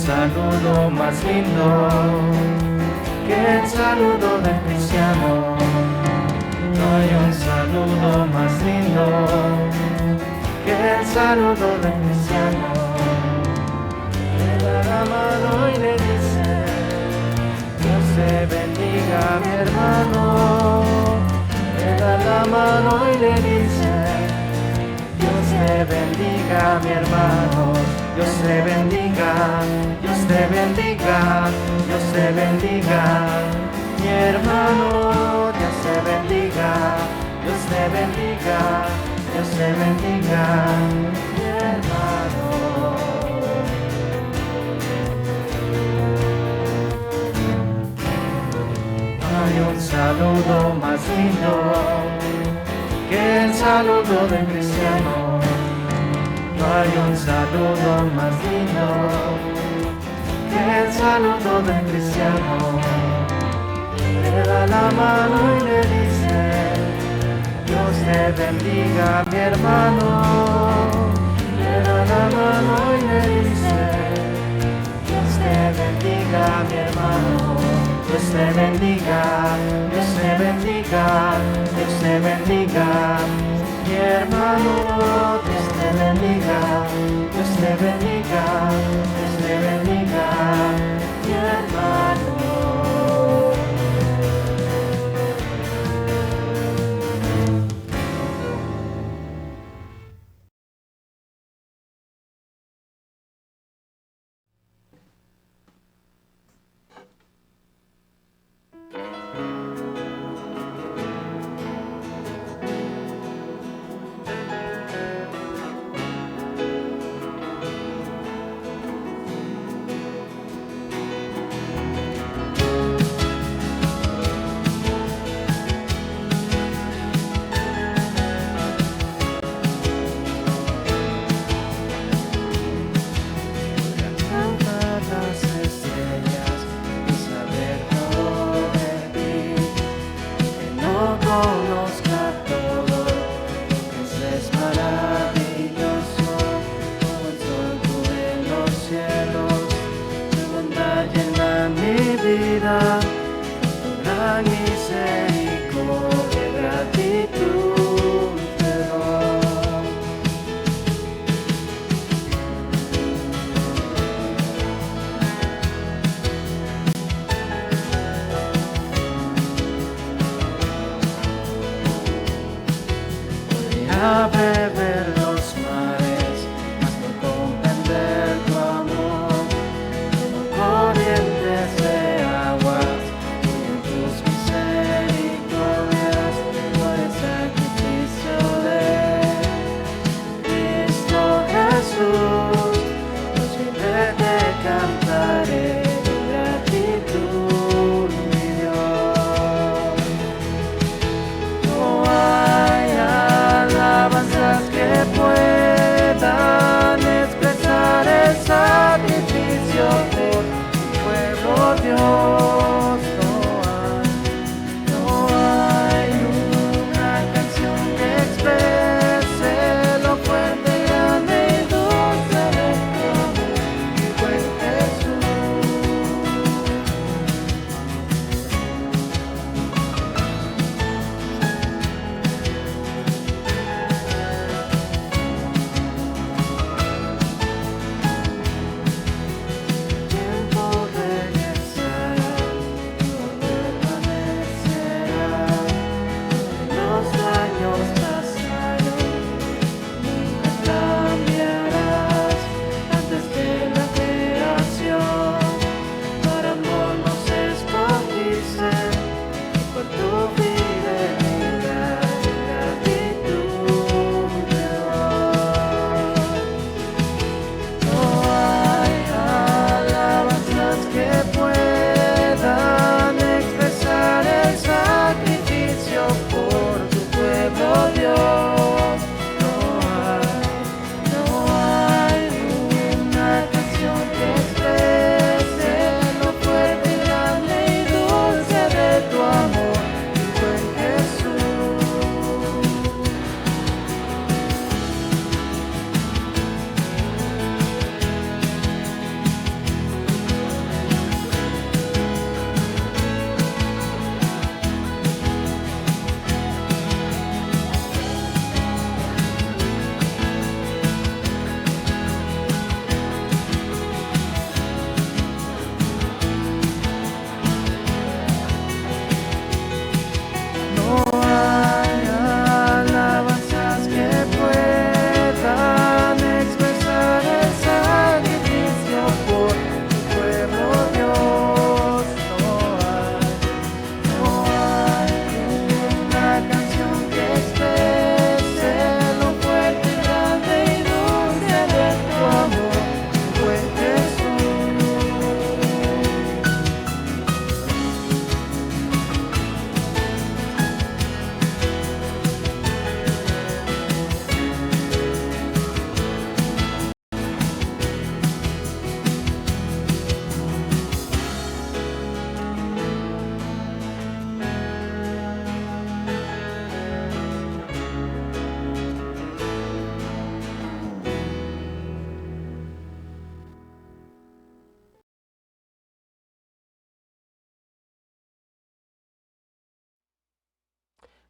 saludo más lindo que el saludo del cristiano. No hay un saludo más lindo que el saludo del cristiano. Le da la mano y le dice: Dios te bendiga, mi hermano. Le da la mano y le dice: Dios te bendiga, mi hermano. Dios te bendiga, Dios te bendiga, Dios te bendiga, mi hermano. Dios te bendiga, Dios te bendiga, Dios te bendiga, mi hermano. Hay un saludo más lindo que el saludo del cristiano. No hay un saludo más lindo que el saludo del cristiano. Le da la mano y le dice: Dios te bendiga, mi hermano. Le da la mano y le dice: Dios te bendiga, mi hermano. Dios te bendiga, Dios te bendiga, Dios te bendiga, mi hermano. Dios te bendiga, Dios te bendiga, Dios te bendiga, mi hermano. A beber los mares, mas no comprender tu amor, como corrientes de aguas, y en tus misericordias, por el sacrificio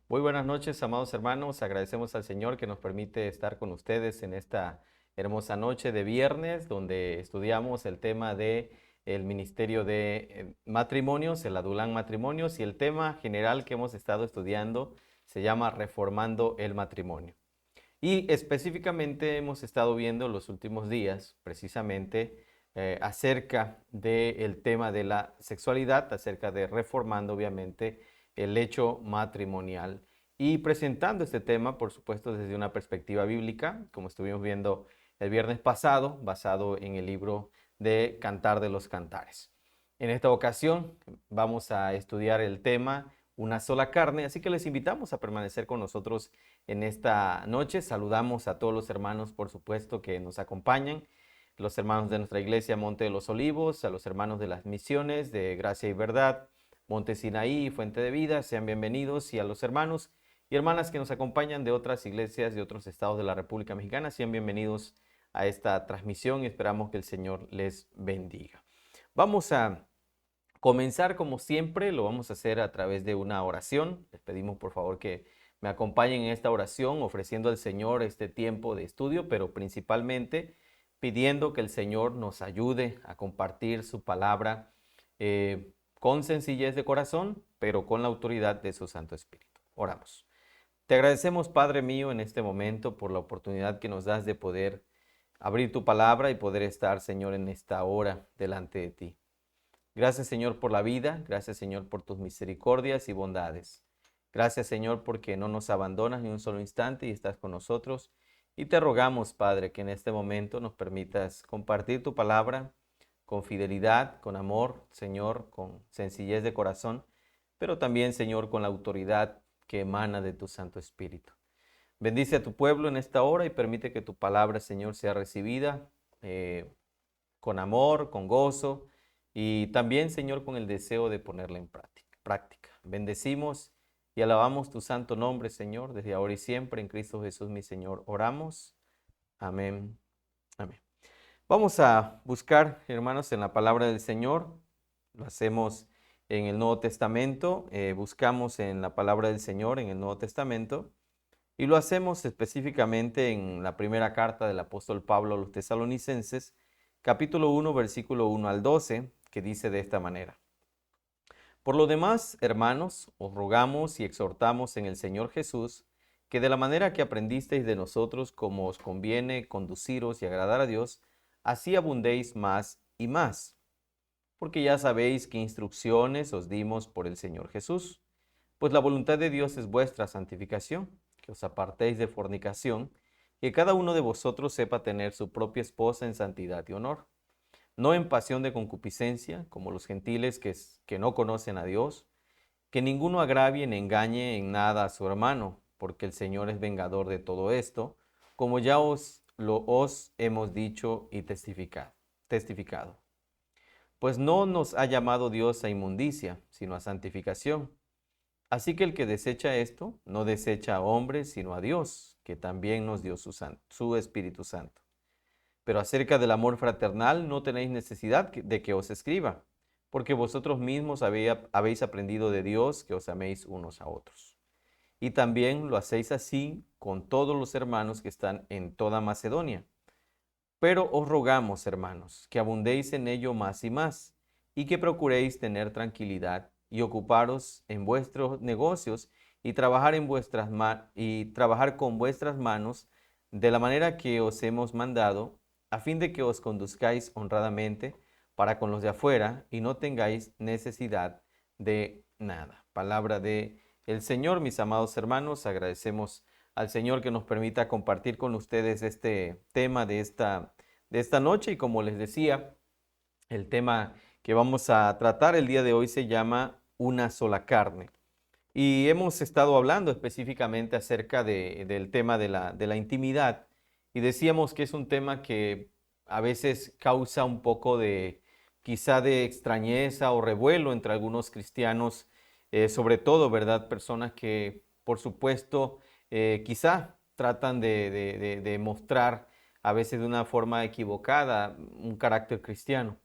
Muy buenas noches, amados hermanos. Agradecemos al Señor que nos permite estar con ustedes en esta hermosa noche de viernes, donde estudiamos el tema de el Ministerio de Matrimonios, el Adulán Matrimonios, y el tema general que hemos estado estudiando se llama Reformando el Matrimonio. Y específicamente hemos estado viendo los últimos días, precisamente, acerca del tema de la sexualidad, acerca de reformando, obviamente, el hecho matrimonial y presentando este tema, por supuesto, desde una perspectiva bíblica, como estuvimos viendo el viernes pasado, basado en el libro de Cantar de los Cantares. En esta ocasión vamos a estudiar el tema Una sola carne, así que les invitamos a permanecer con nosotros en esta noche. Saludamos a todos los hermanos, por supuesto, que nos acompañan, los hermanos de nuestra iglesia Monte de los Olivos, a los hermanos de las misiones de Gracia y Verdad, Monte Sinaí y Fuente de Vida, sean bienvenidos, y a los hermanos y hermanas que nos acompañan de otras iglesias de otros estados de la República Mexicana, sean bienvenidos a esta transmisión y esperamos que el Señor les bendiga. Vamos a comenzar como siempre, lo vamos a hacer a través de una oración. Les pedimos por favor que me acompañen en esta oración, ofreciendo al Señor este tiempo de estudio, pero principalmente pidiendo que el Señor nos ayude a compartir su palabra con sencillez de corazón, pero con la autoridad de su Santo Espíritu. Oramos. Te agradecemos, Padre mío, en este momento por la oportunidad que nos das de poder abrir tu palabra y poder estar, Señor, en esta hora delante de ti. Gracias, Señor, por la vida. Gracias, Señor, por tus misericordias y bondades. Gracias, Señor, porque no nos abandonas ni un solo instante y estás con nosotros. Y te rogamos, Padre, que en este momento nos permitas compartir tu palabra con fidelidad, con amor, Señor, con sencillez de corazón, pero también, Señor, con la autoridad que emana de tu Santo Espíritu. Bendice a tu pueblo en esta hora y permite que tu palabra, Señor, sea recibida con amor, con gozo y también, Señor, con el deseo de ponerla en práctica. Bendecimos y alabamos tu santo nombre, Señor, desde ahora y siempre. En Cristo Jesús, mi Señor, oramos. Amén. Amén. Vamos a buscar, hermanos, en la palabra del Señor. Lo hacemos en el Nuevo Testamento. Buscamos en la palabra del Señor en el Nuevo Testamento. Y lo hacemos específicamente en la primera carta del apóstol Pablo a los tesalonicenses, capítulo 1, versículo 1 al 12, que dice de esta manera: Por lo demás, hermanos, os rogamos y exhortamos en el Señor Jesús, que de la manera que aprendisteis de nosotros como os conviene conduciros y agradar a Dios, así abundéis más y más. Porque ya sabéis qué instrucciones os dimos por el Señor Jesús. Pues la voluntad de Dios es vuestra santificación, que os apartéis de fornicación, que cada uno de vosotros sepa tener su propia esposa en santidad y honor, no en pasión de concupiscencia, como los gentiles que no conocen a Dios, que ninguno agravie ni engañe en nada a su hermano, porque el Señor es vengador de todo esto, como ya os hemos dicho y testificado. Pues no nos ha llamado Dios a inmundicia, sino a santificación. Así que el que desecha esto, no desecha a hombres, sino a Dios, que también nos dio su Espíritu Santo. Pero acerca del amor fraternal no tenéis necesidad de que os escriba, porque vosotros mismos habéis aprendido de Dios que os améis unos a otros. Y también lo hacéis así con todos los hermanos que están en toda Macedonia. Pero os rogamos, hermanos, que abundéis en ello más y más, y que procuréis tener tranquilidad y ocuparos en vuestros negocios y trabajar con vuestras manos de la manera que os hemos mandado, a fin de que os conduzcáis honradamente para con los de afuera y no tengáis necesidad de nada. Palabra de el Señor, mis amados hermanos. Agradecemos al Señor que nos permita compartir con ustedes este tema de esta noche. Y como les decía, el tema que vamos a tratar el día de hoy se llama Una sola carne. Y hemos estado hablando específicamente acerca del tema de la intimidad. Y decíamos que es un tema que a veces causa un poco quizá de extrañeza o revuelo entre algunos cristianos, sobre todo, ¿verdad? Personas que, por supuesto, quizá tratan de mostrar a veces de una forma equivocada un carácter cristiano.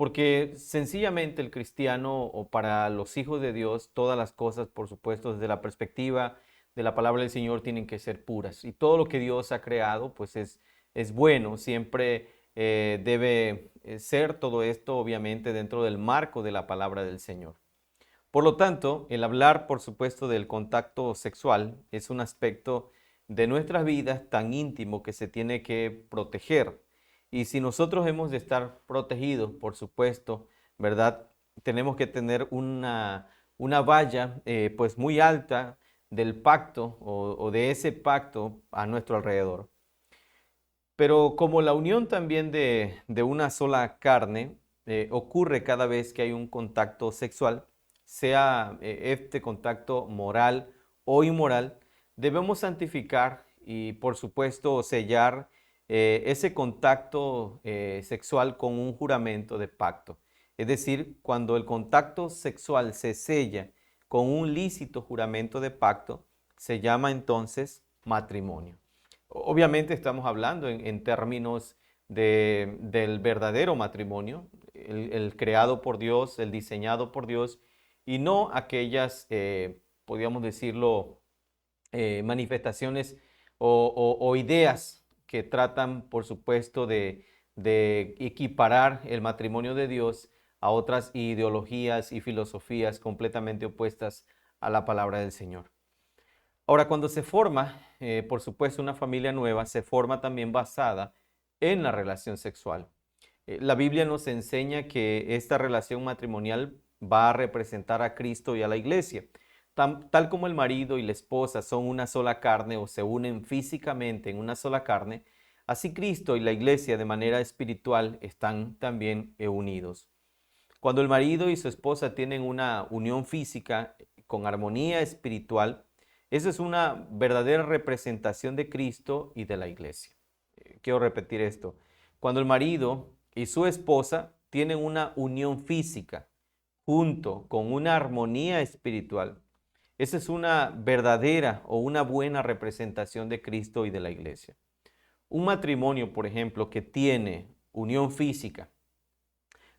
porque sencillamente el cristiano o para los hijos de Dios, todas las cosas, por supuesto, desde la perspectiva de la palabra del Señor, tienen que ser puras. Y todo lo que Dios ha creado, pues es bueno, siempre debe ser todo esto, obviamente, dentro del marco de la palabra del Señor. Por lo tanto, el hablar, por supuesto, del contacto sexual es un aspecto de nuestras vidas tan íntimo que se tiene que proteger. Y si nosotros hemos de estar protegidos, por supuesto, ¿verdad? Tenemos que tener una valla pues muy alta del pacto o de ese pacto a nuestro alrededor. Pero como la unión también de una sola carne ocurre cada vez que hay un contacto sexual, sea este contacto moral o inmoral, debemos santificar y por supuesto sellar ese contacto sexual con un juramento de pacto. Es decir, cuando el contacto sexual se sella con un lícito juramento de pacto, se llama entonces matrimonio. Obviamente estamos hablando en términos del verdadero matrimonio, el creado por Dios, el diseñado por Dios, y no aquellas, podríamos decirlo, manifestaciones o ideas que tratan, por supuesto, de equiparar el matrimonio de Dios a otras ideologías y filosofías completamente opuestas a la palabra del Señor. Ahora, cuando se forma, por supuesto, una familia nueva, se forma también basada en la relación sexual. La Biblia nos enseña que esta relación matrimonial va a representar a Cristo y a la iglesia. Tal como el marido y la esposa son una sola carne o se unen físicamente en una sola carne, así Cristo y la iglesia de manera espiritual están también unidos. Cuando el marido y su esposa tienen una unión física con armonía espiritual, eso es una verdadera representación de Cristo y de la iglesia. Quiero repetir esto. Cuando el marido y su esposa tienen una unión física junto con una armonía espiritual, esa es una verdadera o una buena representación de Cristo y de la iglesia. Un matrimonio, por ejemplo, que tiene unión física,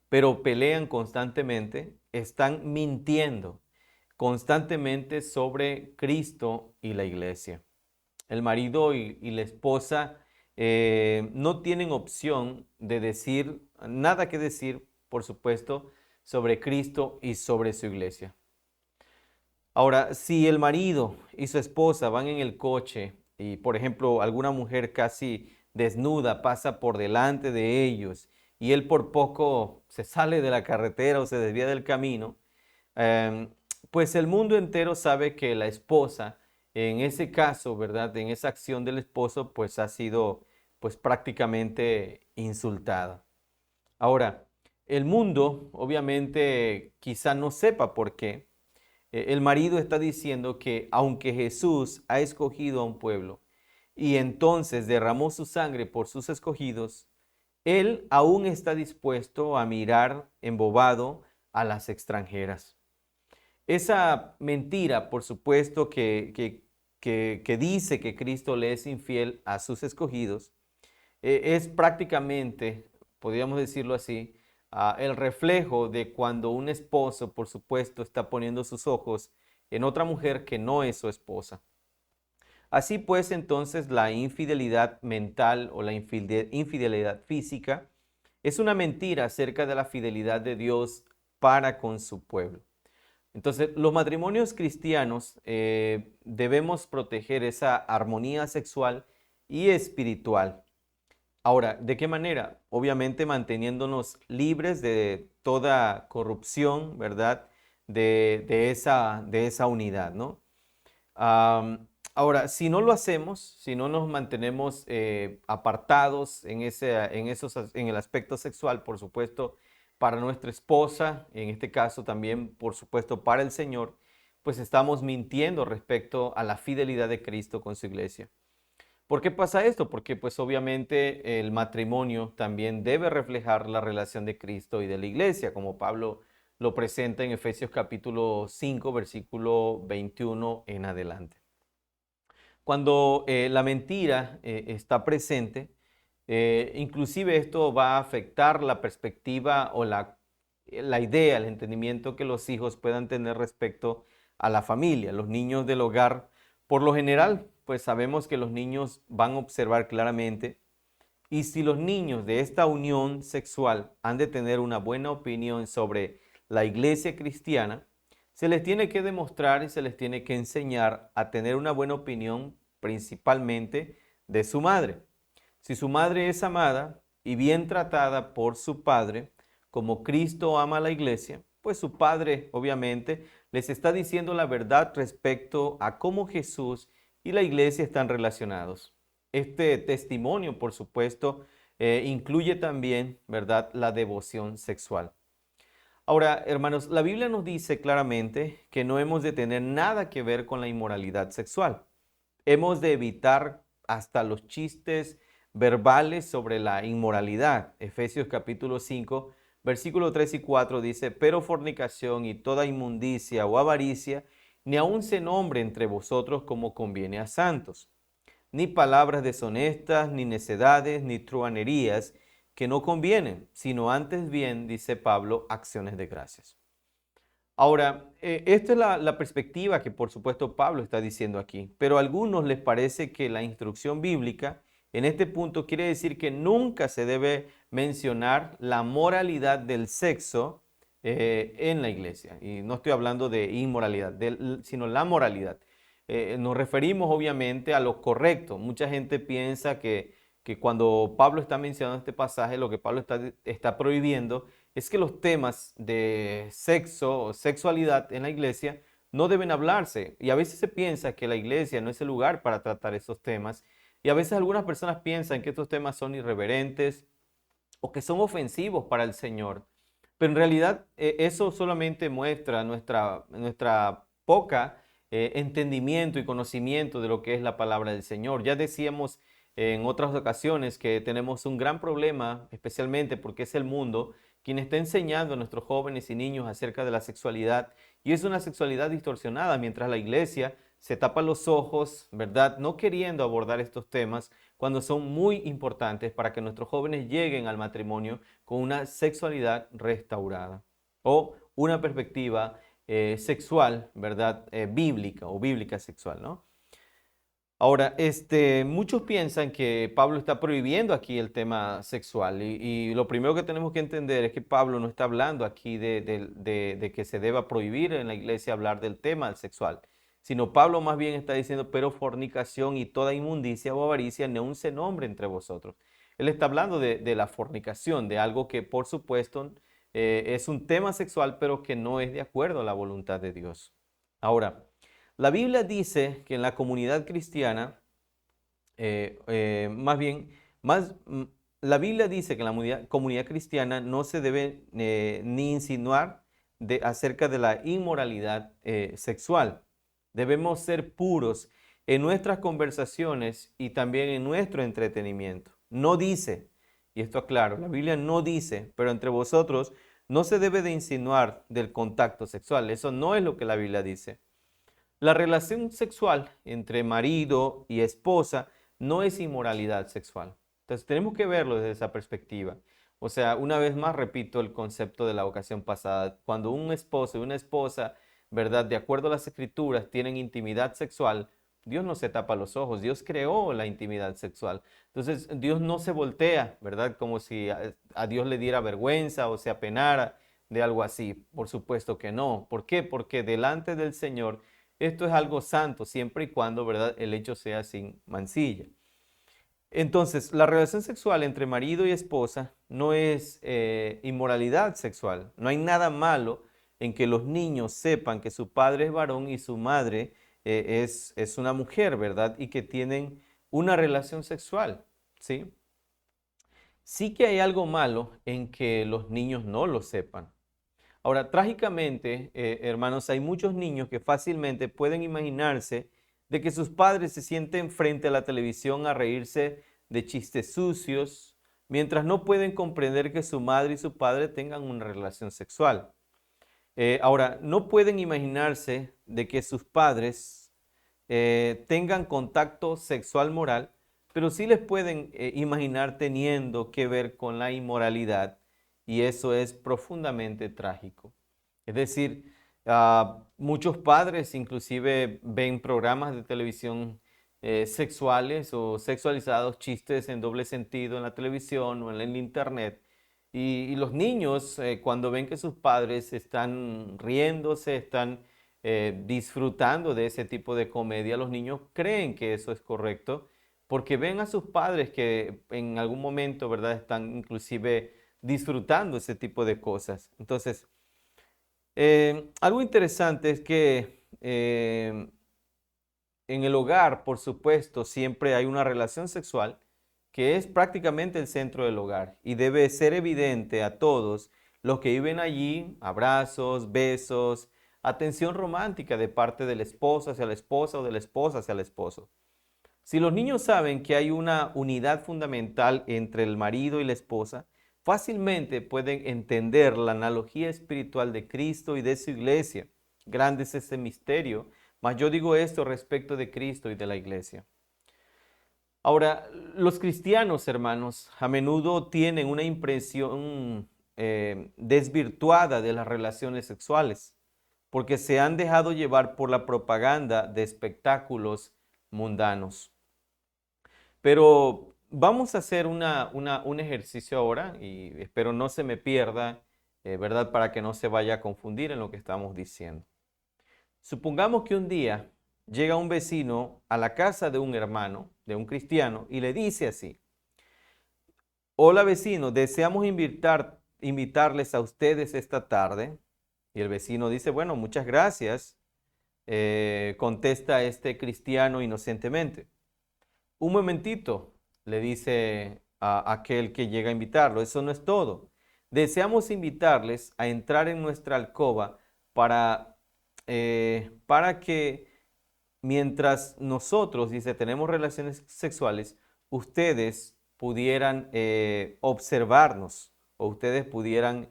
pero pelean constantemente, están mintiendo constantemente sobre Cristo y la iglesia. El marido y la esposa no tienen opción de decir, nada que decir, por supuesto, sobre Cristo y sobre su iglesia. Ahora, si el marido y su esposa van en el coche y, por ejemplo, alguna mujer casi desnuda pasa por delante de ellos y él por poco se sale de la carretera o se desvía del camino, em, pues el mundo entero sabe que la esposa, en ese caso, ¿verdad? En esa acción del esposo, pues ha sido pues prácticamente insultada. Ahora, el mundo obviamente quizá no sepa por qué. El marido está diciendo que aunque Jesús ha escogido a un pueblo y entonces derramó su sangre por sus escogidos, él aún está dispuesto a mirar embobado a las extranjeras. Esa mentira, por supuesto, que dice que Cristo le es infiel a sus escogidos, es prácticamente, podríamos decirlo así, el reflejo de cuando un esposo, por supuesto, está poniendo sus ojos en otra mujer que no es su esposa. Así pues, entonces, la infidelidad mental o la infidelidad física es una mentira acerca de la fidelidad de Dios para con su pueblo. Entonces, los matrimonios cristianos debemos proteger esa armonía sexual y espiritual. Ahora, ¿de qué manera? Obviamente manteniéndonos libres de toda corrupción, ¿verdad? De esa unidad, ¿no? Ahora, si no lo hacemos, si no nos mantenemos apartados en el aspecto sexual, por supuesto, para nuestra esposa, en este caso también, por supuesto, para el Señor, pues estamos mintiendo respecto a la fidelidad de Cristo con su iglesia. ¿Por qué pasa esto? Porque pues obviamente el matrimonio también debe reflejar la relación de Cristo y de la iglesia, como Pablo lo presenta en Efesios capítulo 5, versículo 21 en adelante. Cuando la mentira está presente, Inclusive esto va a afectar la perspectiva o la idea, el entendimiento que los hijos puedan tener respecto a la familia. Los niños del hogar, por lo general, pues sabemos que los niños van a observar claramente, y si los niños de esta unión sexual han de tener una buena opinión sobre la iglesia cristiana, se les tiene que demostrar y se les tiene que enseñar a tener una buena opinión principalmente de su madre. Si su madre es amada y bien tratada por su padre, como Cristo ama a la iglesia, pues su padre obviamente les está diciendo la verdad respecto a cómo Jesús y la iglesia están relacionados. Este testimonio, por supuesto, incluye también, ¿verdad?, la devoción sexual. Ahora, hermanos, la Biblia nos dice claramente que no hemos de tener nada que ver con la inmoralidad sexual. Hemos de evitar hasta los chistes verbales sobre la inmoralidad. Efesios capítulo 5, versículo 3 y 4 dice, pero fornicación y toda inmundicia o avaricia, ni aun se nombre entre vosotros como conviene a santos, ni palabras deshonestas, ni necedades, ni truhanerías que no convienen, sino antes bien, dice Pablo, acciones de gracias. Ahora, esta es la perspectiva que por supuesto Pablo está diciendo aquí, pero a algunos les parece que la instrucción bíblica en este punto quiere decir que nunca se debe mencionar la moralidad del sexo en la iglesia. Y no estoy hablando de inmoralidad, sino la moralidad. Nos referimos obviamente a lo correcto. Mucha gente piensa que cuando Pablo está mencionando este pasaje, lo que Pablo está prohibiendo es que los temas de sexo o sexualidad en la iglesia no deben hablarse. Y a veces se piensa que la iglesia no es el lugar para tratar esos temas. Y a veces algunas personas piensan que estos temas son irreverentes o que son ofensivos para el Señor. Pero en realidad eso solamente muestra nuestra poca entendimiento y conocimiento de lo que es la palabra del Señor. Ya decíamos en otras ocasiones que tenemos un gran problema, especialmente porque es el mundo quien está enseñando a nuestros jóvenes y niños acerca de la sexualidad, y es una sexualidad distorsionada, mientras la iglesia se tapa los ojos, ¿verdad?, no queriendo abordar estos temas cuando son muy importantes para que nuestros jóvenes lleguen al matrimonio con una sexualidad restaurada o una perspectiva sexual, ¿verdad?, bíblica o bíblica sexual, ¿no? Ahora, muchos piensan que Pablo está prohibiendo aquí el tema sexual, y lo primero que tenemos que entender es que Pablo no está hablando aquí de que se deba prohibir en la iglesia hablar del tema sexual, sino Pablo más bien está diciendo, pero fornicación y toda inmundicia o avaricia ni aun se nombre entre vosotros. Él está hablando de la fornicación, de algo que por supuesto es un tema sexual, pero que no es de acuerdo a la voluntad de Dios. Ahora, la Biblia dice que en la comunidad cristiana, más bien, la Biblia dice que en la comunidad cristiana no se debe ni insinuar acerca de la inmoralidad sexual. Debemos ser puros en nuestras conversaciones y también en nuestro entretenimiento. No dice, y esto aclaro, la Biblia no dice, pero entre vosotros no se debe de insinuar del contacto sexual. Eso no es lo que la Biblia dice. La relación sexual entre marido y esposa no es inmoralidad sexual. Entonces tenemos que verlo desde esa perspectiva. O sea, una vez más repito el concepto de la ocasión pasada. Cuando un esposo y una esposa, ¿verdad?, de acuerdo a las escrituras, tienen intimidad sexual, Dios no se tapa los ojos. Dios creó la intimidad sexual. Entonces Dios no se voltea, ¿verdad?, como si a Dios le diera vergüenza o se apenara de algo así. Por supuesto que no. ¿Por qué? Porque delante del Señor esto es algo santo, siempre y cuando, ¿verdad?, el hecho sea sin mancilla. Entonces, la relación sexual entre marido y esposa no es inmoralidad sexual. No hay nada malo en que los niños sepan que su padre es varón y su madre es una mujer, ¿verdad? Y que tienen una relación sexual, ¿sí? Sí que hay algo malo en que los niños no lo sepan. Ahora, trágicamente, hermanos, hay muchos niños que fácilmente pueden imaginarse de que sus padres se sienten frente a la televisión a reírse de chistes sucios, mientras no pueden comprender que su madre y su padre tengan una relación sexual. Ahora, no pueden imaginarse de que sus padres tengan contacto sexual moral, pero sí les pueden imaginar teniendo que ver con la inmoralidad y eso es profundamente trágico. Es decir, muchos padres inclusive ven programas de televisión sexuales o sexualizados, chistes en doble sentido en la televisión o en el internet. Y los niños, cuando ven que sus padres están riéndose, están disfrutando de ese tipo de comedia, los niños creen que eso es correcto porque ven a sus padres que en algún momento, ¿verdad?, están inclusive disfrutando ese tipo de cosas. Entonces, algo interesante es que en el hogar, por supuesto, siempre hay una relación sexual que es prácticamente el centro del hogar y debe ser evidente a todos los que viven allí, abrazos, besos, atención romántica de parte del esposo hacia la esposa o de la esposa hacia el esposo. Si los niños saben que hay una unidad fundamental entre el marido y la esposa, fácilmente pueden entender la analogía espiritual de Cristo y de su iglesia. Grande es ese misterio, mas yo digo esto respecto de Cristo y de la iglesia. Ahora, los cristianos, hermanos, a menudo tienen una impresión desvirtuada de las relaciones sexuales, porque se han dejado llevar por la propaganda de espectáculos mundanos. Pero vamos a hacer un ejercicio ahora y espero no se me pierda, ¿verdad? Para que no se vaya a confundir en lo que estamos diciendo. Supongamos que un día llega un vecino a la casa de un hermano, de un cristiano, y le dice así: hola vecino, deseamos invitarles a ustedes esta tarde. Y el vecino dice, bueno, muchas gracias, contesta este cristiano inocentemente. Un momentito, le dice a aquel que llega a invitarlo, eso no es todo. Deseamos invitarles a entrar en nuestra alcoba para que mientras nosotros, dice, tenemos relaciones sexuales, ustedes pudieran observarnos o ustedes pudieran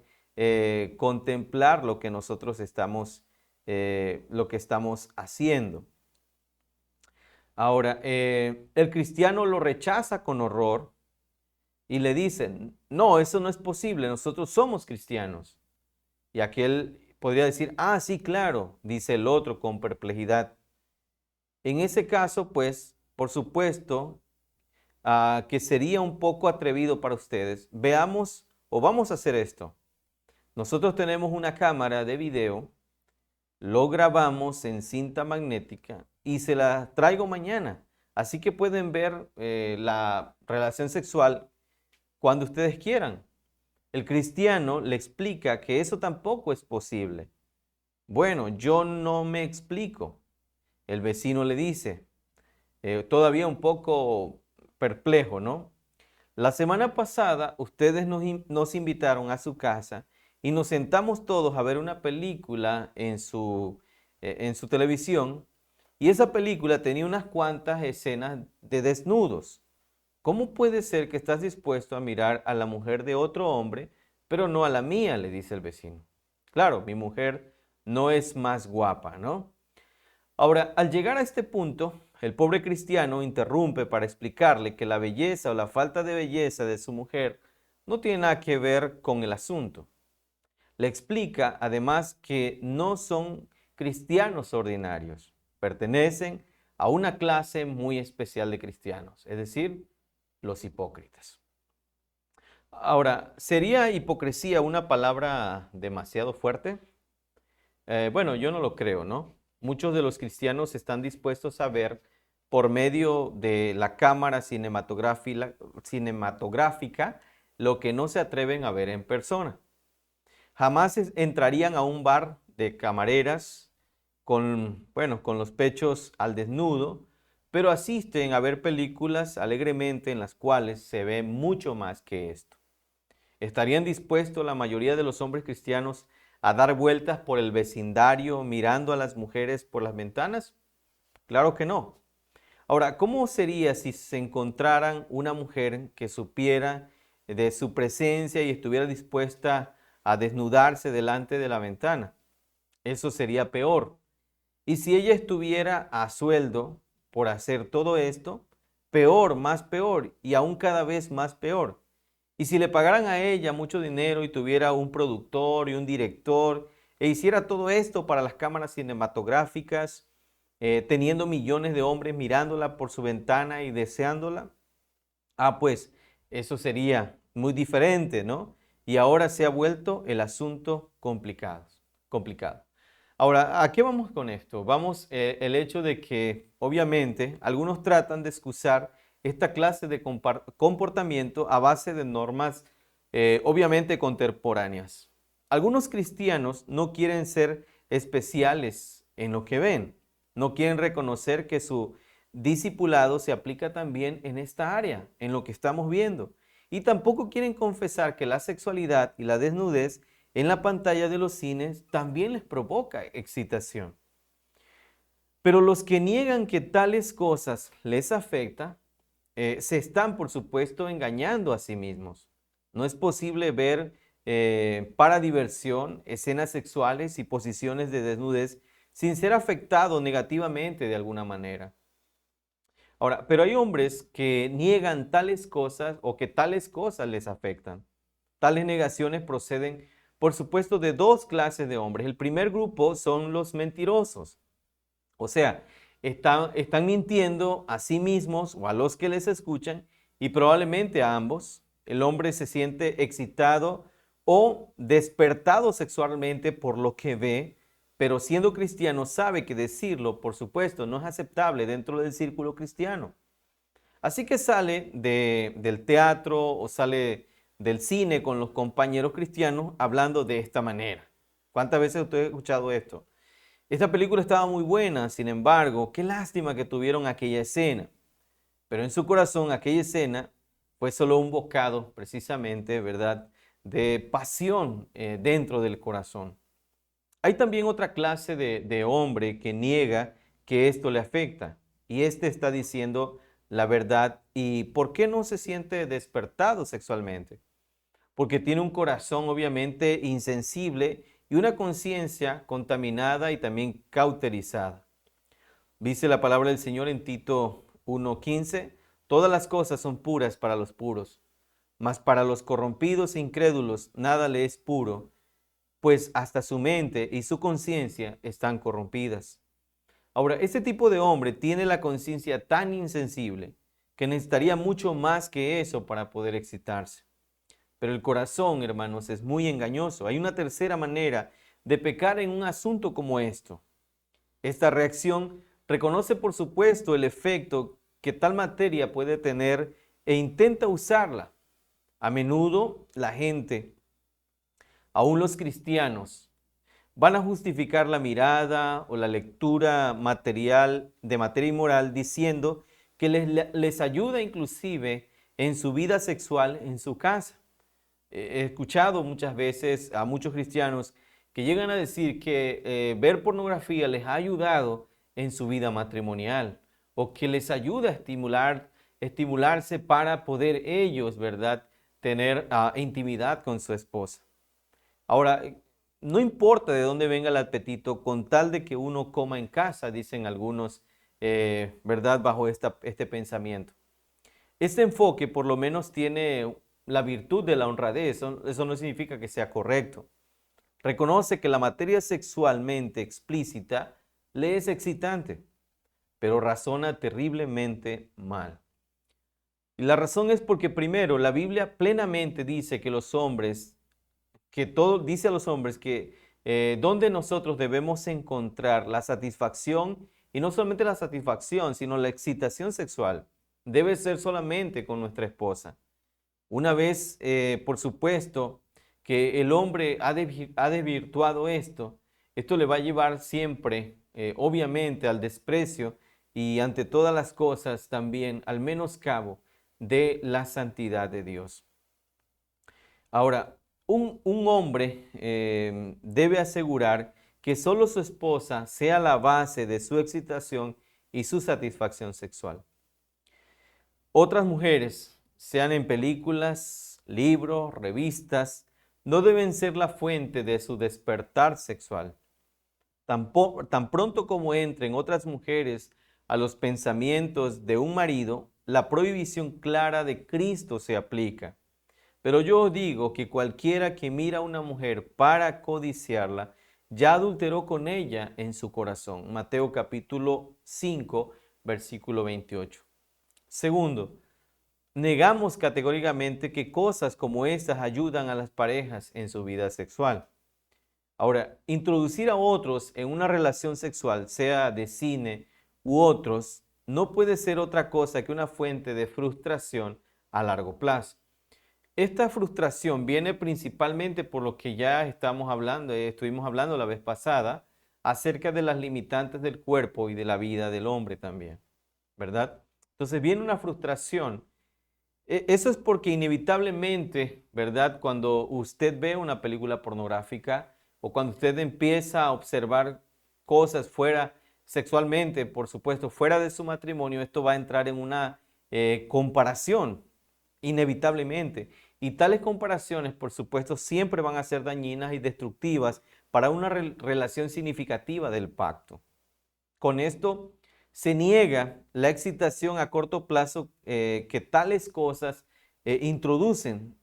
contemplar lo que nosotros estamos, lo que estamos haciendo. Ahora, el cristiano lo rechaza con horror y le dicen, no, eso no es posible, nosotros somos cristianos. Y aquel podría decir, ah, sí, claro, dice el otro con perplejidad. En ese caso, pues, por supuesto, que sería un poco atrevido para ustedes. Veamos o vamos a hacer esto. Nosotros tenemos una cámara de video, lo grabamos en cinta magnética y se la traigo mañana. Así que pueden ver la relación sexual cuando ustedes quieran. El cristiano le explica que eso tampoco es posible. Bueno, yo no me explico. El vecino le dice, todavía un poco perplejo, ¿no? La semana pasada ustedes nos invitaron a su casa y nos sentamos todos a ver una película en su televisión y esa película tenía unas cuantas escenas de desnudos. ¿Cómo puede ser que estás dispuesto a mirar a la mujer de otro hombre, pero no a la mía?, le dice el vecino. Claro, mi mujer no es más guapa, ¿no? Ahora, al llegar a este punto, el pobre cristiano interrumpe para explicarle que la belleza o la falta de belleza de su mujer no tiene nada que ver con el asunto. Le explica además que no son cristianos ordinarios, pertenecen a una clase muy especial de cristianos, es decir, los hipócritas. Ahora, ¿sería hipocresía una palabra demasiado fuerte? Bueno, yo no lo creo, ¿no? Muchos de los cristianos están dispuestos a ver por medio de la cámara cinematográfica lo que no se atreven a ver en persona. Jamás entrarían a un bar de camareras con los pechos al desnudo, pero asisten a ver películas alegremente en las cuales se ve mucho más que esto. ¿Estarían dispuestos la mayoría de los hombres cristianos a dar vueltas por el vecindario mirando a las mujeres por las ventanas? Claro que no. Ahora, ¿cómo sería si se encontraran una mujer que supiera de su presencia y estuviera dispuesta a desnudarse delante de la ventana? Eso sería peor. Y si ella estuviera a sueldo por hacer todo esto, peor, más peor y aún cada vez más peor. Y si le pagaran a ella mucho dinero y tuviera un productor y un director e hiciera todo esto para las cámaras cinematográficas, teniendo millones de hombres mirándola por su ventana y deseándola, pues eso sería muy diferente, ¿no? Y ahora se ha vuelto el asunto complicado. Ahora, ¿a qué vamos con esto? Vamos, el hecho de que obviamente algunos tratan de excusar esta clase de comportamiento a base de normas obviamente contemporáneas. Algunos cristianos no quieren ser especiales en lo que ven, no quieren reconocer que su discipulado se aplica también en esta área, en lo que estamos viendo. Y tampoco quieren confesar que la sexualidad y la desnudez en la pantalla de los cines también les provoca excitación. Pero los que niegan que tales cosas les afectan, se están, por supuesto, engañando a sí mismos. No es posible ver para diversión escenas sexuales y posiciones de desnudez sin ser afectado negativamente de alguna manera. Ahora, pero hay hombres que niegan tales cosas o que tales cosas les afectan. Tales negaciones proceden, por supuesto, de dos clases de hombres. El primer grupo son los mentirosos. O sea, están mintiendo a sí mismos o a los que les escuchan y probablemente a ambos. El hombre se siente excitado o despertado sexualmente por lo que ve, pero siendo cristiano sabe que decirlo, por supuesto, no es aceptable dentro del círculo cristiano. Así que sale del teatro o sale del cine con los compañeros cristianos hablando de esta manera. ¿Cuántas veces usted ha escuchado esto? Esta película estaba muy buena, sin embargo, qué lástima que tuvieron aquella escena. Pero en su corazón aquella escena fue solo un bocado, precisamente, ¿verdad?, de pasión dentro del corazón. Hay también otra clase de hombre que niega que esto le afecta. Y este está diciendo la verdad. ¿Y por qué no se siente despertado sexualmente? Porque tiene un corazón obviamente insensible y una conciencia contaminada y también cauterizada. Dice la palabra del Señor en Tito 1:15, todas las cosas son puras para los puros, mas para los corrompidos e incrédulos nada le es puro, pues hasta su mente y su conciencia están corrompidas. Ahora, este tipo de hombre tiene la conciencia tan insensible que necesitaría mucho más que eso para poder excitarse. Pero el corazón, hermanos, es muy engañoso. Hay una tercera manera de pecar en un asunto como esto. Esta reacción reconoce, por supuesto, el efecto que tal materia puede tener e intenta usarla. A menudo la gente, aún los cristianos, van a justificar la mirada o la lectura material de materia inmoral diciendo que les ayuda inclusive en su vida sexual en su casa. He escuchado muchas veces a muchos cristianos que llegan a decir que ver pornografía les ha ayudado en su vida matrimonial o que les ayuda a estimularse para poder ellos, ¿verdad?, tener intimidad con su esposa. Ahora, no importa de dónde venga el apetito, con tal de que uno coma en casa, dicen algunos, ¿verdad?, bajo este pensamiento. Este enfoque por lo menos tiene la virtud de la honradez. Eso no significa que sea correcto. Reconoce que la materia sexualmente explícita le es excitante, pero razona terriblemente mal. Y la razón es porque primero la Biblia plenamente dice que los hombres, que todo dice a los hombres que donde nosotros debemos encontrar la satisfacción, y no solamente la satisfacción, sino la excitación sexual, debe ser solamente con nuestra esposa. Una vez, por supuesto, que el hombre ha desvirtuado esto, esto le va a llevar siempre, obviamente, al desprecio y ante todas las cosas también al menoscabo de la santidad de Dios. Ahora, un hombre debe asegurar que solo su esposa sea la base de su excitación y su satisfacción sexual. Otras mujeres, sean en películas, libros, revistas, no deben ser la fuente de su despertar sexual. Tan pronto como entren otras mujeres a los pensamientos de un marido, la prohibición clara de Cristo se aplica. Pero yo os digo que cualquiera que mira a una mujer para codiciarla, ya adulteró con ella en su corazón. Mateo capítulo 5, versículo 28. Segundo, negamos categóricamente que cosas como estas ayudan a las parejas en su vida sexual. Ahora, introducir a otros en una relación sexual, sea de cine u otros, no puede ser otra cosa que una fuente de frustración a largo plazo. Esta frustración viene principalmente por lo que ya estuvimos hablando la vez pasada, acerca de las limitantes del cuerpo y de la vida del hombre también, ¿verdad? Entonces viene una frustración. Eso es porque inevitablemente, ¿verdad? Cuando usted ve una película pornográfica o cuando usted empieza a observar cosas fuera sexualmente, por supuesto, fuera de su matrimonio, esto va a entrar en una comparación, inevitablemente. Y tales comparaciones, por supuesto, siempre van a ser dañinas y destructivas para una relación significativa del pacto. Con esto se niega la excitación a corto plazo que tales cosas introducen.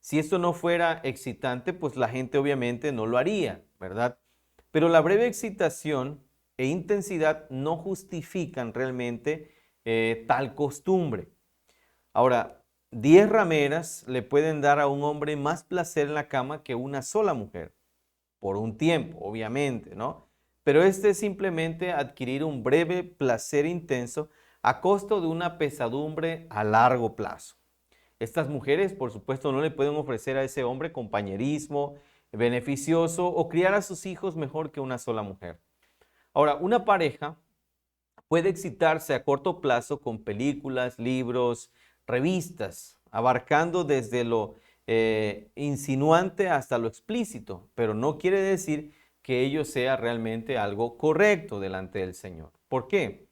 Si esto no fuera excitante, pues la gente obviamente no lo haría, ¿verdad? Pero la breve excitación e intensidad no justifican realmente tal costumbre. Ahora, 10 rameras le pueden dar a un hombre más placer en la cama que una sola mujer, por un tiempo, obviamente, ¿no? Pero este es simplemente adquirir un breve placer intenso a costo de una pesadumbre a largo plazo. Estas mujeres, por supuesto, no le pueden ofrecer a ese hombre compañerismo beneficioso o criar a sus hijos mejor que una sola mujer. Ahora, una pareja puede excitarse a corto plazo con películas, libros, revistas, abarcando desde lo insinuante hasta lo explícito, pero no quiere decir que ello sea realmente algo correcto delante del Señor. ¿Por qué?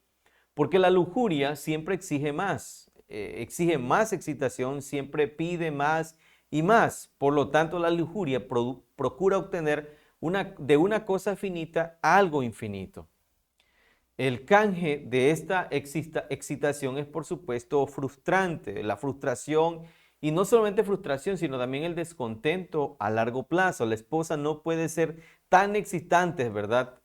Porque la lujuria siempre exige más excitación, siempre pide más y más. Por lo tanto, la lujuria procura obtener de una cosa finita algo infinito. El canje de esta excitación es, por supuesto, frustrante. La frustración, y no solamente frustración, sino también el descontento a largo plazo. La esposa no puede ser tan excitante, ¿verdad?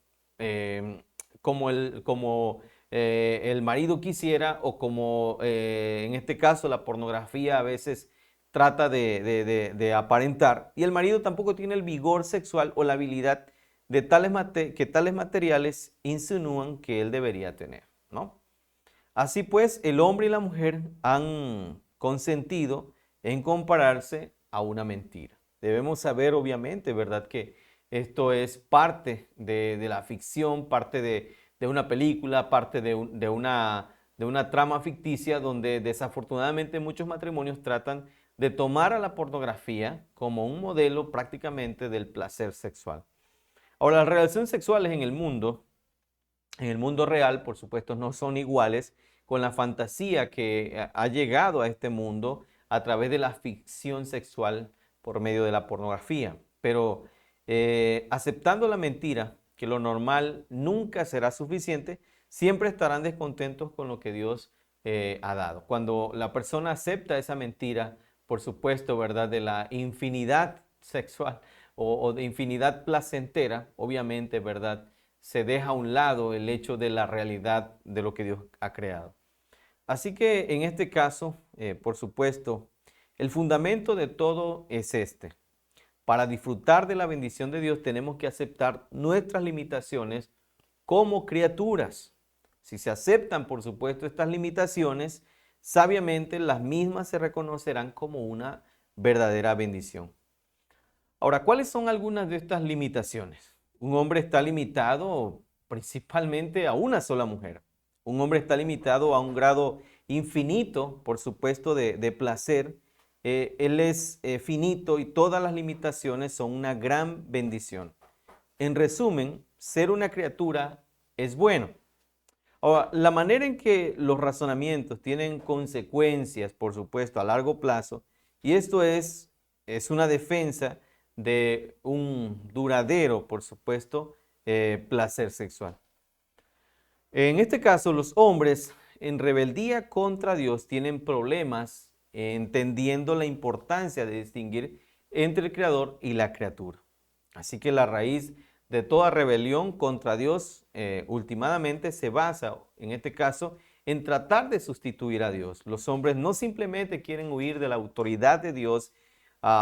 Como el marido quisiera o como en este caso la pornografía a veces trata de aparentar. Y el marido tampoco tiene el vigor sexual o la habilidad que tales materiales insinúan que él debería tener, ¿no? Así pues, el hombre y la mujer han consentido en compararse a una mentira. Debemos saber, obviamente, ¿verdad?, que esto es parte de la ficción, parte de una película, parte de una trama ficticia donde desafortunadamente muchos matrimonios tratan de tomar a la pornografía como un modelo prácticamente del placer sexual. Ahora, las relaciones sexuales en el mundo real, por supuesto, no son iguales con la fantasía que ha llegado a este mundo a través de la ficción sexual por medio de la pornografía. Pero aceptando la mentira, que lo normal nunca será suficiente, siempre estarán descontentos con lo que Dios ha dado. Cuando la persona acepta esa mentira, por supuesto, ¿verdad?, de la infinidad sexual, o de infinidad placentera, obviamente, ¿verdad?, se deja a un lado el hecho de la realidad de lo que Dios ha creado. Así que en este caso, por supuesto, el fundamento de todo es este. Para disfrutar de la bendición de Dios tenemos que aceptar nuestras limitaciones como criaturas. Si se aceptan, por supuesto, estas limitaciones, sabiamente las mismas se reconocerán como una verdadera bendición. Ahora, ¿cuáles son algunas de estas limitaciones? Un hombre está limitado principalmente a una sola mujer. Un hombre está limitado a un grado infinito, por supuesto, de placer. Él es finito y todas las limitaciones son una gran bendición. En resumen, ser una criatura es bueno. Ahora, la manera en que los razonamientos tienen consecuencias, por supuesto, a largo plazo, y esto es una defensa de un duradero, por supuesto, placer sexual. En este caso, los hombres en rebeldía contra Dios tienen problemas entendiendo la importancia de distinguir entre el Creador y la criatura. Así que la raíz de toda rebelión contra Dios últimamente se basa, en este caso, en tratar de sustituir a Dios. Los hombres no simplemente quieren huir de la autoridad de Dios,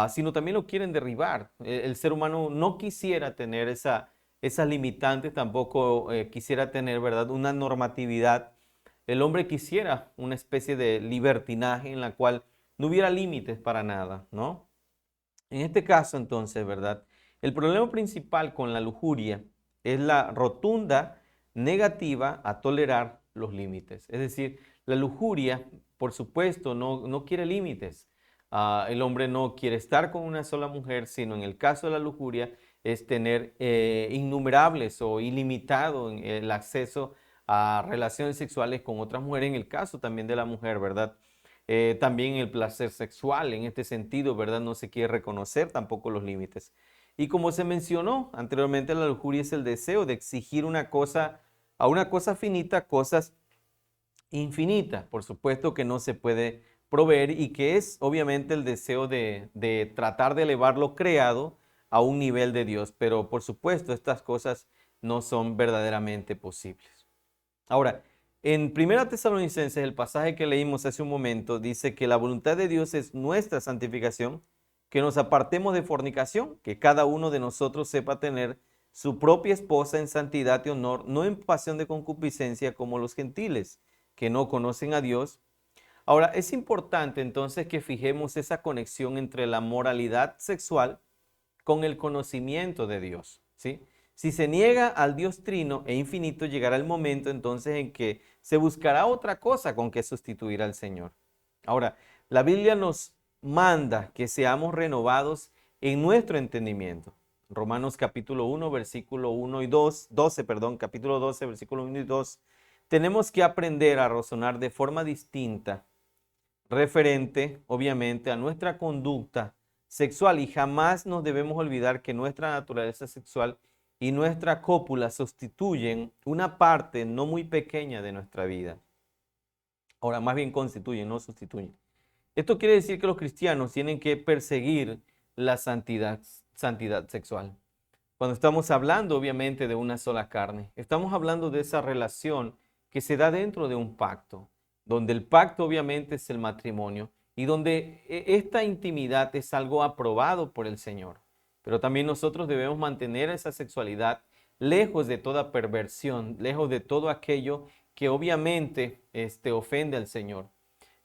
sino también lo quieren derribar. El ser humano no quisiera tener esas limitantes, tampoco quisiera tener, ¿verdad?, una normatividad. El hombre quisiera una especie de libertinaje en la cual no hubiera límites para nada, ¿no? En este caso, entonces, ¿verdad?, el problema principal con la lujuria es la rotunda negativa a tolerar los límites. Es decir, la lujuria, por supuesto, no quiere límites. El hombre no quiere estar con una sola mujer, sino en el caso de la lujuria es tener innumerables o ilimitado el acceso a relaciones sexuales con otras mujeres, en el caso también de la mujer, ¿verdad? También el placer sexual, en este sentido, ¿verdad? No se quiere reconocer tampoco los límites. Y como se mencionó anteriormente, la lujuria es el deseo de exigir una cosa, a una cosa finita, cosas infinitas. Por supuesto que no se puede proveer y que es obviamente el deseo de tratar de elevar lo creado a un nivel de Dios. Pero por supuesto estas cosas no son verdaderamente posibles. Ahora, en 1 Tesalonicenses, el pasaje que leímos hace un momento, dice que la voluntad de Dios es nuestra santificación, que nos apartemos de fornicación, que cada uno de nosotros sepa tener su propia esposa en santidad y honor, no en pasión de concupiscencia como los gentiles, que no conocen a Dios. Ahora, es importante entonces que fijemos esa conexión entre la moralidad sexual con el conocimiento de Dios, ¿sí? Si se niega al Dios trino e infinito, llegará el momento entonces en que se buscará otra cosa con que sustituir al Señor. Ahora, la Biblia nos manda que seamos renovados en nuestro entendimiento. Romanos capítulo 1, versículo 1 y 2, 12, perdón, capítulo 12, versículo 1 y 2. Tenemos que aprender a razonar de forma distinta, referente, obviamente, a nuestra conducta sexual, y jamás nos debemos olvidar que nuestra naturaleza sexual y nuestra cópula sustituyen una parte no muy pequeña de nuestra vida. Ahora, más bien constituyen, no sustituyen. Esto quiere decir que los cristianos tienen que perseguir la santidad sexual. Cuando estamos hablando, obviamente, de una sola carne, estamos hablando de esa relación que se da dentro de un pacto, donde el pacto obviamente es el matrimonio y donde esta intimidad es algo aprobado por el Señor. Pero también nosotros debemos mantener esa sexualidad lejos de toda perversión, lejos de todo aquello que obviamente ofende al Señor.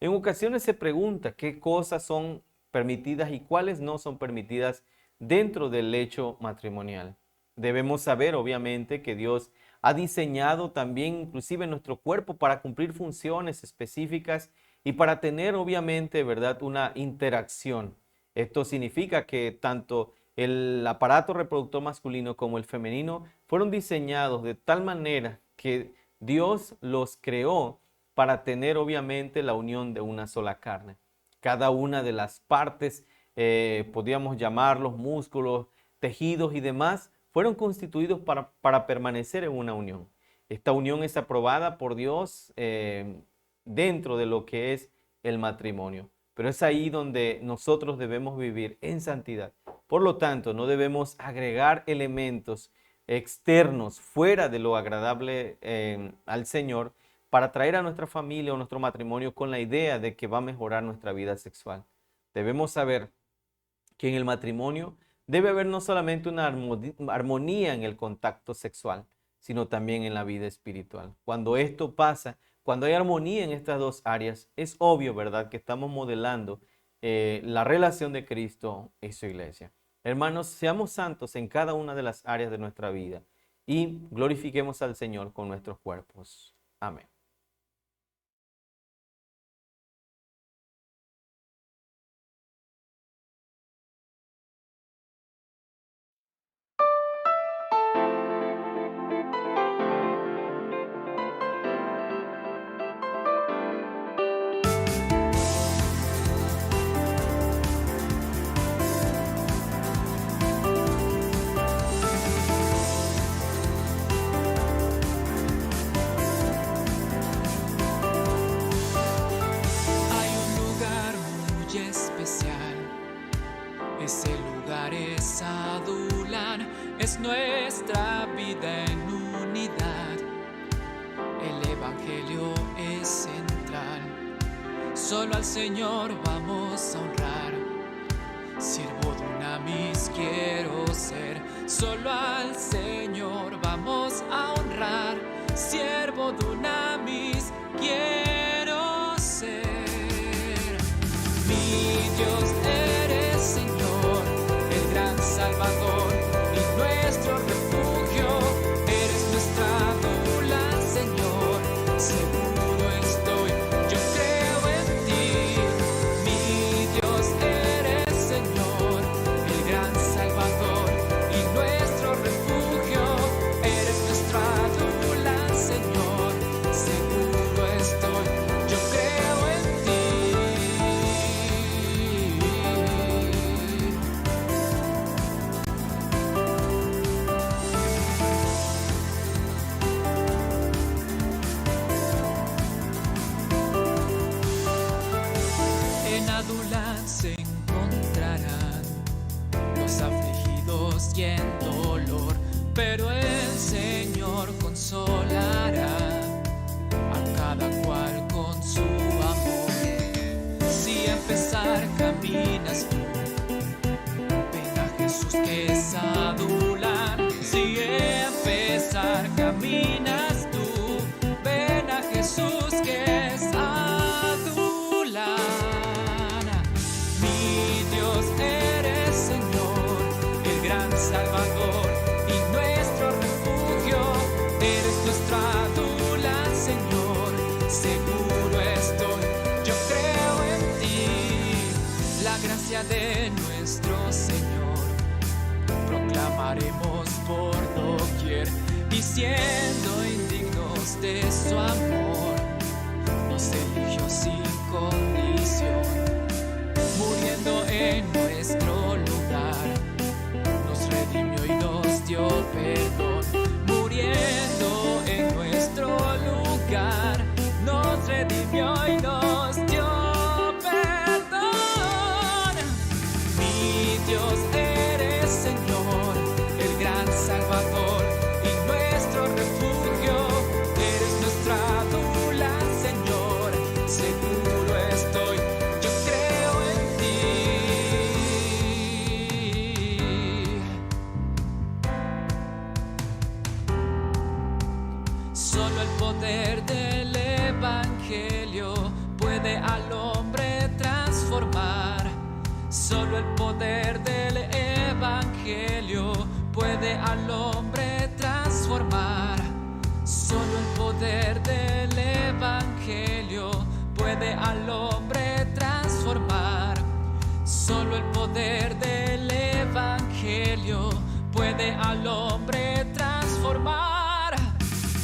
En ocasiones se pregunta qué cosas son permitidas y cuáles no son permitidas dentro del lecho matrimonial. Debemos saber obviamente que Dios ha diseñado también inclusive nuestro cuerpo para cumplir funciones específicas y para tener obviamente, ¿verdad?, una interacción. Esto significa que tanto el aparato reproductor masculino como el femenino fueron diseñados de tal manera que Dios los creó para tener obviamente la unión de una sola carne. Cada una de las partes, podríamos llamarlos músculos, tejidos y demás, fueron constituidos para permanecer en una unión. Esta unión es aprobada por Dios dentro de lo que es el matrimonio. Pero es ahí donde nosotros debemos vivir en santidad. Por lo tanto, no debemos agregar elementos externos fuera de lo agradable al Señor para traer a nuestra familia o nuestro matrimonio con la idea de que va a mejorar nuestra vida sexual. Debemos saber que en el matrimonio debe haber no solamente una armonía en el contacto sexual, sino también en la vida espiritual. Cuando esto pasa, cuando hay armonía en estas dos áreas, es obvio, ¿verdad?, que estamos modelando la relación de Cristo y su iglesia. Hermanos, seamos santos en cada una de las áreas de nuestra vida y glorifiquemos al Señor con nuestros cuerpos. Amén. Ese lugar es Adulán, es nuestra vida en unidad. El Evangelio es central, solo al Señor vamos a honrar. Siervo dunamis quiero ser, solo al Señor vamos a honrar. Siervo dunamis quiero ser. Mi Dios eres Señor, el gran Salvador y nuestro refugio. Eres nuestra Adulán, Señor, seguro estoy, yo creo en ti. Mi Dios eres Señor, el gran Salvador y nuestro refugio. Eres nuestra Adulán, Señor, seguro estoy, yo creo en ti. En Adulán se encontrarán los afligidos y en dolor, pero el Señor consolará a cada cual con su amor. Si a pesar caminas tú, ven a Jesús que es Adulán. Si a pesar caminas tú, ven a Jesús que es Adulán. Mi Dios eres Señor, el gran Salvador y nuestro refugio. Eres nuestra Adulán, Señor, seguro estoy, yo creo en ti. La gracia de nuestro Señor proclamaremos por doquier, y siendo indignos de su amor, nos eligió sin condición, muriendo en nuestro lugar, nos redimió y nos dio perdón. Muriendo en nuestro lugar, nos redimió y nos dio perdón. Mi Dios eres Señor, el gran Salvador y nuestro refugio. Eres nuestra Adulán, Señor, seguro estoy, yo creo en ti. Solo el poder del Evangelio puede al hombre transformar. Solo el poder del Evangelio puede al hombre transformar. Solo el poder del Evangelio puede al hombre transformar. Solo el poder del Evangelio puede al hombre transformar.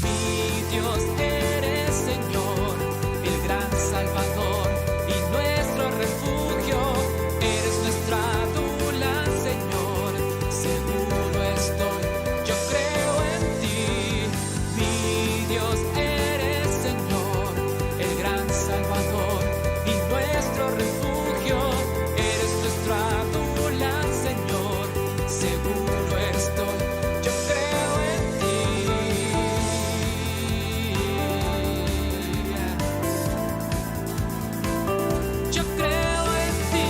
Mi Dios eres Señor, el gran Salvador y nuestro refugio. Eres nuestra Adulán, Señor, seguro estoy, yo creo en ti. Mi Dios eres Señor, el gran Salvador y nuestro refugio. Eres nuestra Adulán, Señor, seguro estoy, yo creo en ti. Yo creo en ti.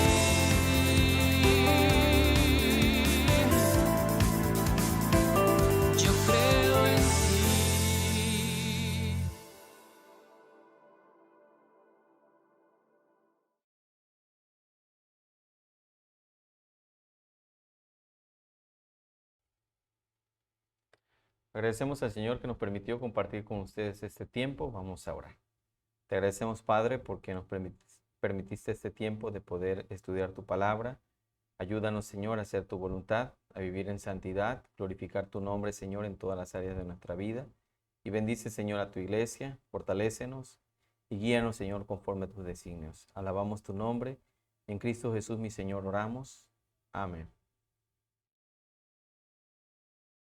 Yo creo en ti. Agradecemos al Señor que nos permitió compartir con ustedes este tiempo. Vamos a orar. Te agradecemos, Padre, porque nos permitiste este tiempo de poder estudiar tu palabra. Ayúdanos, Señor, a hacer tu voluntad, a vivir en santidad, glorificar tu nombre, Señor, en todas las áreas de nuestra vida. Y bendice, Señor, a tu iglesia, fortalécenos y guíanos, Señor, conforme a tus designios. Alabamos tu nombre. En Cristo Jesús, mi Señor, oramos. Amén.